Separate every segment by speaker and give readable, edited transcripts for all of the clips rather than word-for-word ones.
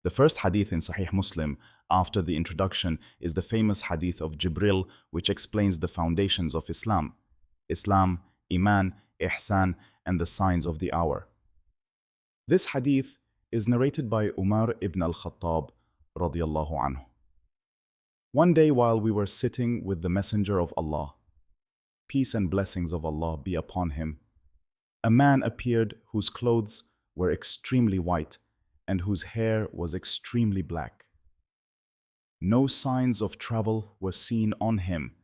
Speaker 1: The first hadith in Sahih Muslim after the introduction is the famous hadith of Jibril, which explains the foundations of Islam: Islam, Iman, Ihsan, and the signs of the hour. This hadith is narrated by Umar ibn al-Khattab radiyallahu anhu. One day while we were sitting with the Messenger of Allah, peace and blessings of Allah be upon him, a man appeared whose clothes were extremely white and whose hair was extremely black. No signs of travel were seen on him,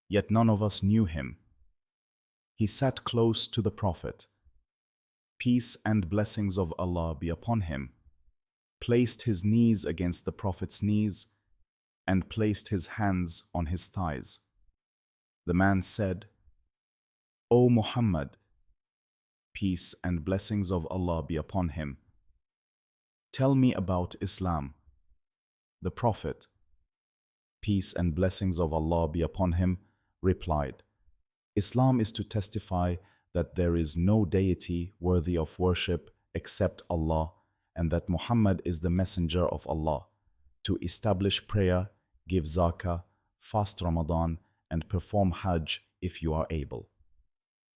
Speaker 1: yet none of us knew him. He sat close to the Prophet, peace and blessings of Allah be upon him, placed his knees against the Prophet's knees, and placed his hands on his thighs. The man said, "O Muhammad, peace and blessings of Allah be upon him, tell me about Islam." The Prophet, peace and blessings of Allah be upon him, replied, "Islam is to testify that there is no deity worthy of worship except Allah, and that Muhammad is the messenger of Allah, to establish prayer, give zakah, fast Ramadan, and perform Hajj if you are able."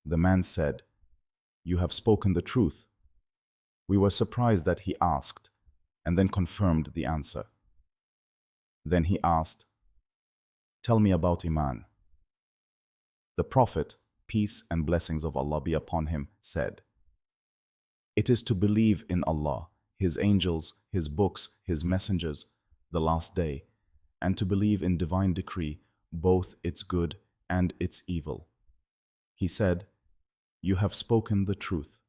Speaker 1: The man said, "You have spoken the truth." We were surprised that he asked, and then confirmed the answer. Then he asked, "Tell me about Iman." The Prophet, peace and blessings of Allah be upon him, said, "It is to believe in Allah, His angels, His books, His messengers, the last day, and to believe in divine decree, both its good and its evil." He said, "You have spoken the truth."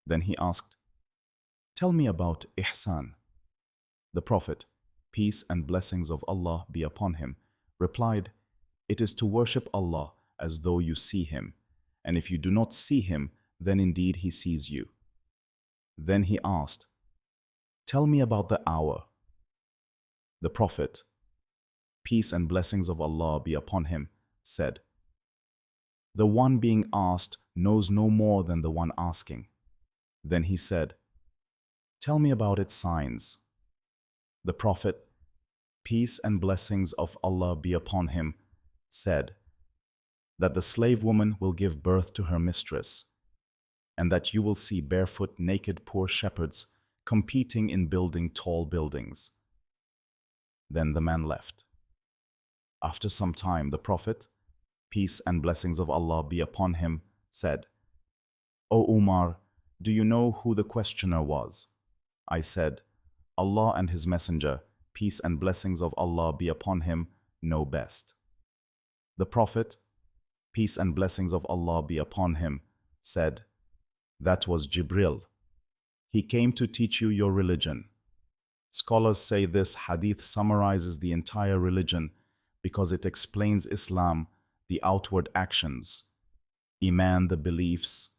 Speaker 1: Then he asked, "Tell me about Ihsan." The Prophet, peace and blessings of Allah be upon him, replied, "It is to worship Allah as though you see Him, and if you do not see Him, then indeed He sees you." Then he asked, "Tell me about the hour." The Prophet, peace and blessings of Allah be upon him, said, "The one being asked knows no more than the one asking." Then he said, "Tell me about its signs." The Prophet, peace and blessings of Allah be upon him, said, "That the slave woman will give birth to her mistress, and that you will see barefoot, naked poor shepherds competing in building tall buildings." Then the man left. After some time, the Prophet, peace and blessings of Allah be upon him, said, "O Umar, do you know who the questioner was?" I said, "Allah and His Messenger, peace and blessings of Allah be upon him, know best." The Prophet, peace and blessings of Allah be upon him, said, "That was Jibril. He came to teach you your religion." Scholars say this hadith summarizes the entire religion because it explains Islam, the outward actions, Iman, the beliefs,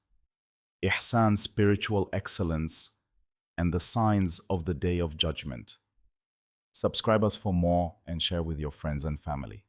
Speaker 1: Ihsan, spiritual excellence, and the signs of the Day of Judgment. Subscribe us for more and share with your friends and family.